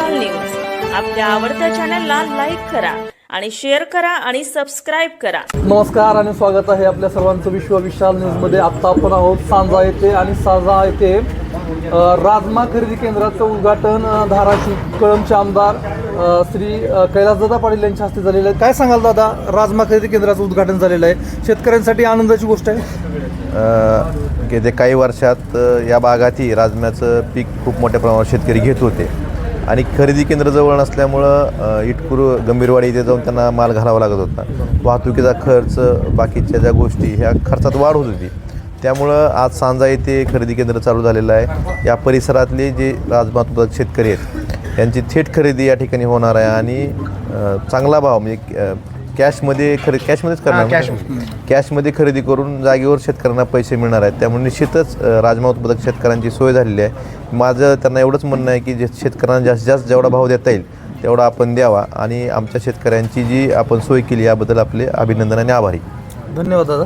विशाल news आपल्या आवडत्या चॅनलला लाईक करा आणि शेअर करा आणि सबस्क्राइब करा। नमस्कार आणि स्वागत आहे आपल्या सर्वांचं विशाल न्यूजमध्ये। आता आपण आहोत सांजा येथे आणि सांजा येथे राजमा खरेदी केंद्राचं उद्घाटन धाराशिव कळंबचे आमदार श्री कैलासदादा पाटील यांच्या हस्ते झालेलं आहे। काय सांगाल दादा, राजमा खरेदी केंद्राचं उद्घाटन झालेलं आहे, शेतकऱ्यांसाठी आनंदाची गोष्ट आहे। गेल्या काही वर्षात या भागातही राजम्याचं पीक खूप मोठ्या प्रमाणात शेतकरी घेत होते आणि खरेदी केंद्र जवळ नसल्यामुळं इटकूर गंभीरवाडी इथे जाऊन त्यांना माल घालावा लागत होता। वाहतुकीचा खर्च, बाकीच्या ज्या गोष्टी ह्या खर्चात वाढ होत होती, त्यामुळं आज सांजा येथे खरेदी केंद्र चालू झालेलं आहे। या परिसरातले जे राजमा उत्पादक शेतकरी आहेत त्यांची थेट खरेदी या ठिकाणी होणार आहे आणि चांगला भाव म्हणजे कॅशमध्येच करणार, कॅशमध्ये खरेदी करून जागेवर शेतकऱ्यांना पैसे मिळणार आहेत। त्यामुळे निश्चितच राजमा उत्पादक शेतकऱ्यांची सोय झालेली आहे। माझं त्यांना एवढंच म्हणणं आहे की जे शेतकऱ्यांना जास्तीत जास्त जेवढा भाव देता येईल तेवढा आपण द्यावा आणि आमच्या शेतकऱ्यांची जी आपण सोय केली याबद्दल आपले अभिनंदन आणि आभारी। धन्यवाद दादा।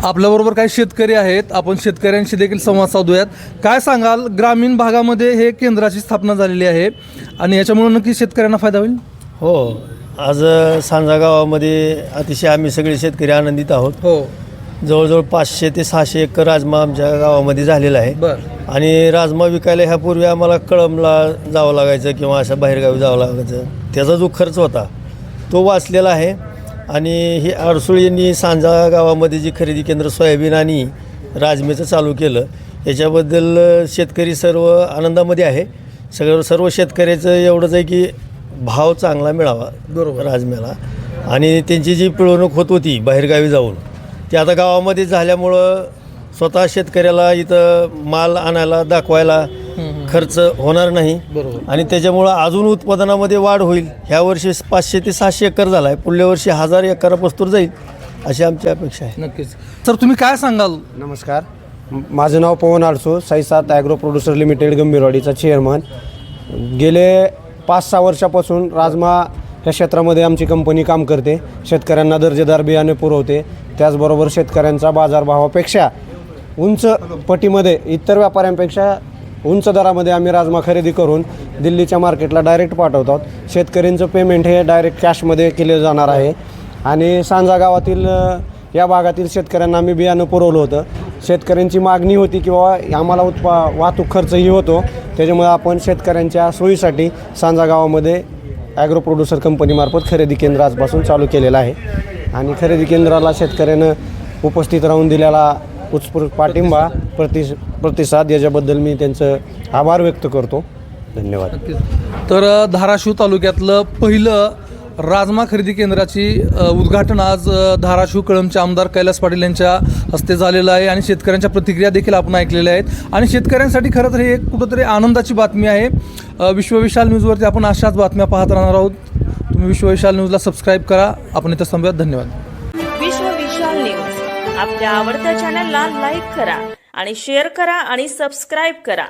आपल्याबरोबर काही शेतकरी आहेत, आपण शेतकऱ्यांशी देखील संवाद साधूयात। काय सांगाल, ग्रामीण भागामध्ये हे केंद्राची स्थापना झालेली आहे आणि याच्यामुळे नक्की शेतकऱ्यांना फायदा होईल? हो, आज सांजा गावामध्ये अतिशय आम्ही सगळे शेतकरी आनंदित आहोत। हो, जवळजवळ 500 ते 600 एकर राजमा आमच्या गावामध्ये झालेला आहे। बरं। आणि राजमा विकायला ह्यापूर्वी आम्हाला कळंबला जावं लागायचं किंवा अशा बाहेरगावी जावं लागायचं, त्याचा जो खर्च होता तो वाचलेला आहे। आणि ही अडसुळींनी सांजा गावामध्ये जी खरेदी केंद्र सोयाबीन आणि राजमेचं चालू केलं, याच्याबद्दल शेतकरी सर्व आनंदामध्ये आहे। सर्व शेतकऱ्याचं एवढंच आहे की भाव चांगला मिळावा बरोबर राजम्याला, आणि त्यांची जी पिळवणूक होत होती बाहेरगावी जाऊन ती आता गावामध्ये झाल्यामुळं स्वतः शेतकऱ्याला इथं माल आणायला दाखवायला खर्च होणार नाही बरोबर, आणि त्याच्यामुळं अजून उत्पादनामध्ये वाढ होईल। ह्या वर्षी 500 ते 600 एकर झाला आहे, पुढल्या वर्षी 1000 एकरापासून जाईल अशी आमची अपेक्षा आहे। नक्कीच। सर, तुम्ही काय सांगाल? नमस्कार, माझं नाव पवन आडसो, 6-7 ॲग्रो प्रोड्युसर लिमिटेड गंभीरवाडीचा चेअरमन। गेले 5-6 वर्षापासून राजमा ह्या क्षेत्रामध्ये आमची कंपनी काम करते, शेतकऱ्यांना दर्जेदार बियाणे पुरवते, त्याचबरोबर शेतकऱ्यांचा बाजारभावापेक्षा उंच पटीमध्ये इतर व्यापाऱ्यांपेक्षा उंच दरामध्ये आम्ही राजमा खरेदी करून दिल्लीच्या मार्केटला डायरेक्ट पाठवतो। शेतकऱ्यांचं पेमेंट हे डायरेक्ट कॅशमध्ये केले जाणार आहे आणि सांजा गावातील या भागातील शेतकऱ्यांना आम्ही बियाणं पुरवलं होतं। शेतकऱ्यांची मागणी होती किंवा आम्हाला वाहतूक खर्चही होतो, त्याच्यामुळे आपण शेतकऱ्यांच्या सोयीसाठी सांजा गावामध्ये ॲग्रो प्रोड्युसर कंपनीमार्फत खरेदी केंद्र आजपासून चालू केलेलं आहे आणि खरेदी केंद्राला शेतकऱ्यानं उपस्थित राहून दिलेला उत्स्फूर्त पाठिंबा प्रतिसाद याच्याबद्दल मी त्यांचं आभार व्यक्त करतो। धन्यवाद। तर धाराशिव तालुक्यातलं पहिलं राजमा खरेदी केंद्राची उद्घाटन आज धाराशिव कळंबचे आमदार कैलास पाटील यांच्या हस्ते झालेलं आहे आणि शेतकऱ्यांच्या प्रतिक्रिया देखील आपण ऐकलेल्या आहेत आणि शेतकऱ्यांसाठी खरं तर हे एक कुठंतरी आनंदाची बातमी आहे। विशाल न्यूजवरती आपण अशाच बातम्या पाहत राहणार आहोत। तुम्ही विशाल न्यूजला सबस्क्राईब करा। आपण इथं थांबूयात। धन्यवाद। विशाल न्यूज आपल्या आवडत्या चॅनलला लाईक करा आणि शेअर करा आणि सबस्क्राइब करा।